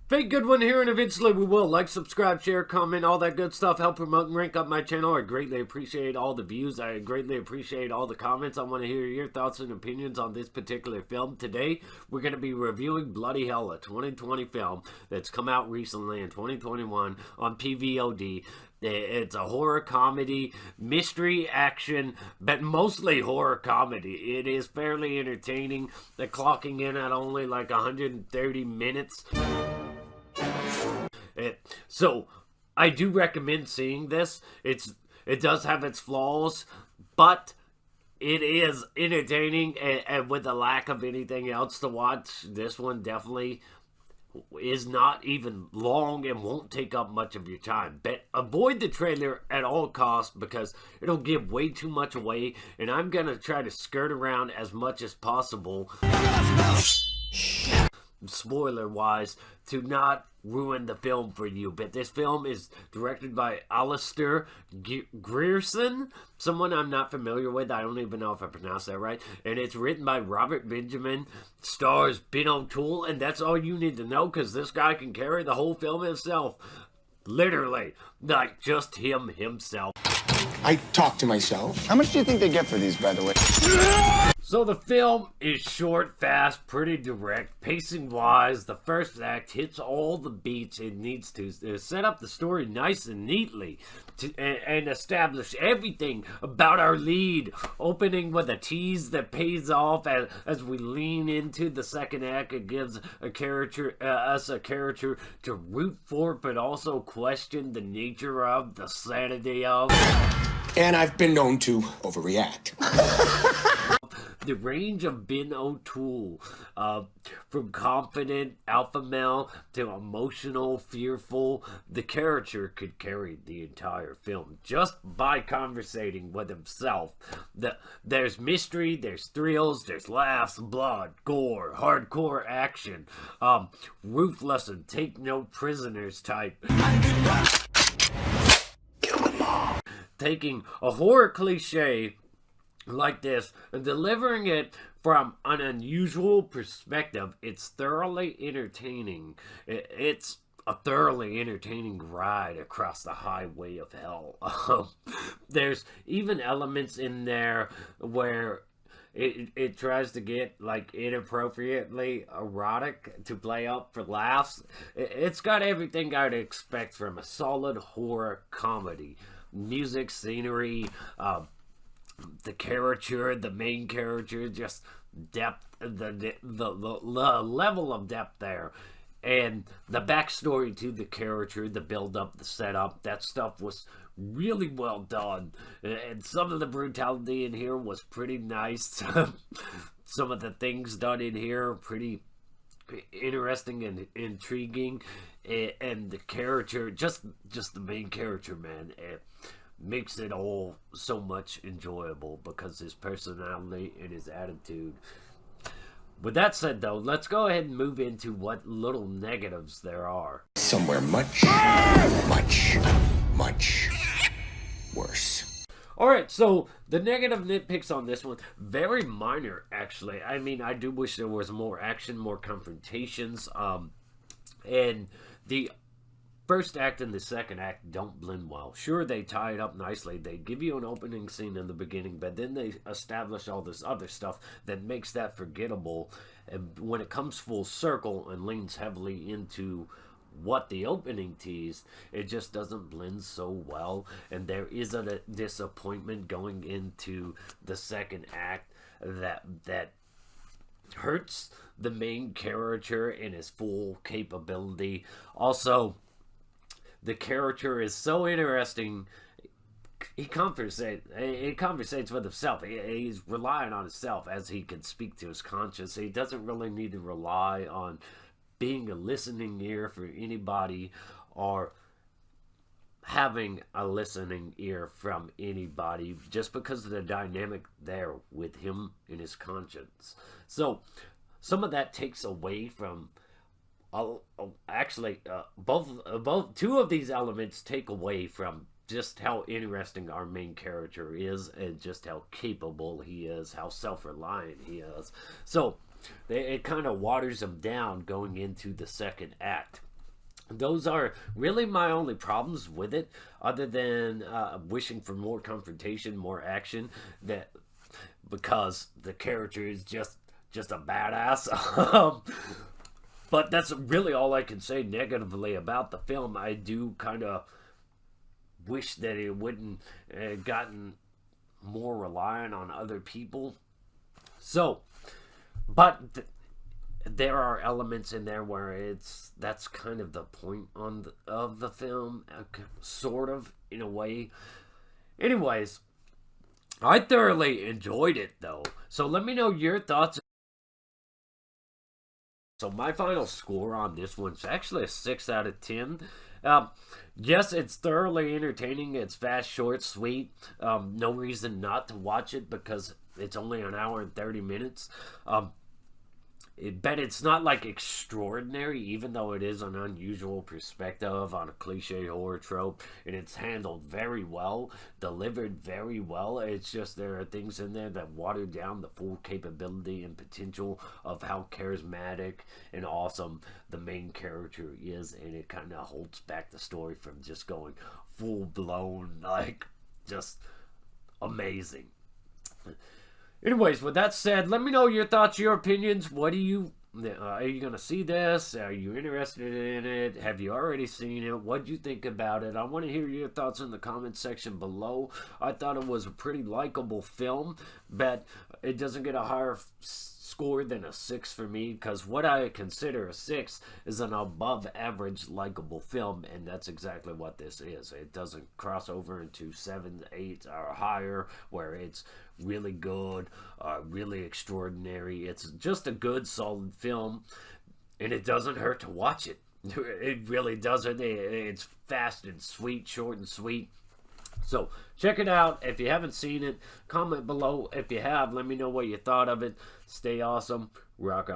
Fake good one here, and eventually we will. Like, subscribe, share, comment, all that good stuff. Help promote and rank up my channel. I greatly appreciate all the views. I greatly appreciate all the comments. I want to hear your thoughts and opinions on this particular film. Today, we're going to be reviewing Bloody Hell, a 2020 film that's come out recently in 2021 on PVOD. It's a horror comedy, mystery, action, but mostly horror comedy. It is fairly entertaining. They're clocking in at only like 130 minutes. So I do recommend seeing this. It does have its flaws, but it is entertaining, and with the lack of anything else to watch, this one definitely is not even long and won't take up much of your time. But avoid the trailer at all costs because it'll give way too much away, and I'm gonna try to skirt around as much as possible, spoiler wise, to not ruin the film for you. But this film is directed by Alister Grierson, someone I'm not familiar with. I don't even know if I pronounced that right. And it's written by Robert Benjamin, stars Ben O'Toole, and that's all you need to know because this guy can carry the whole film himself. Literally, like just himself. I talk to myself. How much do you think they get for these, by the way? So the film is short, fast, pretty direct. Pacing-wise, the first act hits all the beats it needs to set up the story nice and neatly and establish everything about our lead, opening with a tease that pays off as we lean into the second act. It gives us a character to root for, but also question the nature of, the sanity of. And I've been known to overreact. The range of Ben O'Toole, from confident alpha male to emotional, fearful, the character could carry the entire film just by conversating with himself. There's mystery, there's thrills, there's laughs, blood, gore, hardcore action, ruthless and take no prisoners type. Kill them all. Taking a horror cliche like this and delivering it from an unusual perspective, it's thoroughly entertaining. It's a thoroughly entertaining ride across the highway of hell. There's even elements in there where it tries to get like inappropriately erotic to play up for laughs. It's got everything I'd expect from a solid horror comedy. Music, scenery, the character, the main character, just depth, the level of depth there, and the backstory to the character, the build-up, the setup, that stuff was really well done, and some of the brutality in here was pretty nice. Some of the things done in here are pretty interesting and intriguing, and the character, just the main character, man, it makes it all so much enjoyable because his personality and his attitude. With that said, though, let's go ahead and move into what little negatives there are. Somewhere much worse. Alright, so the negative nitpicks on this one, very minor, actually. I mean, I do wish there was more action, more confrontations, and the first act and the second act don't blend well. Sure, they tie it up nicely. They give you an opening scene in the beginning, but then they establish all this other stuff that makes that forgettable. And when it comes full circle and leans heavily into what the opening teased, it just doesn't blend so well. And there is a disappointment going into the second act that hurts the main character in his full capability. Also, the character is so interesting. He conversates with himself. He's relying on himself as he can speak to his conscience. He doesn't really need to rely on being a listening ear for anybody or having a listening ear from anybody, just because of the dynamic there with him and his conscience. So some of that takes away from both two of these elements take away from just how interesting our main character is and just how capable he is, how self-reliant he is. So it kind of waters him down going into the second act. Those are really my only problems with it, other than wishing for more confrontation, more action. That because the character is just a badass. But that's really all I can say negatively about the film. I do kind of wish that it wouldn't gotten more reliant on other people. So, but there are elements in there where that's kind of the point of the film, sort of, in a way. Anyways, I thoroughly enjoyed it though. So let me know your thoughts. So my final score on this one's actually a 6 out of 10. Yes, it's thoroughly entertaining. It's fast, short, sweet. No reason not to watch it because it's only an hour and 30 minutes. But it's not like extraordinary, even though it is an unusual perspective on a cliche horror trope, and it's handled very well, delivered very well. It's just there are things in there that water down the full capability and potential of how charismatic and awesome the main character is, and it kind of holds back the story from just going full blown, like, just amazing. Anyways, with that said, let me know your thoughts, your opinions. What do you... are you going to see this? Are you interested in it? Have you already seen it? What do you think about it? I want to hear your thoughts in the comment section below. I thought it was a pretty likable film, but it doesn't get a higher score than a 6 for me, because what I consider a 6 is an above average likable film, and that's exactly what this is. It doesn't cross over into 7, 8 or higher where it's really good, really extraordinary. It's just a good, solid film, and it doesn't hurt to watch it. It really doesn't. It's fast and sweet, short and sweet. So check it out. If you haven't seen it, comment below. If you have, let me know what you thought of it. Stay awesome. Rock on.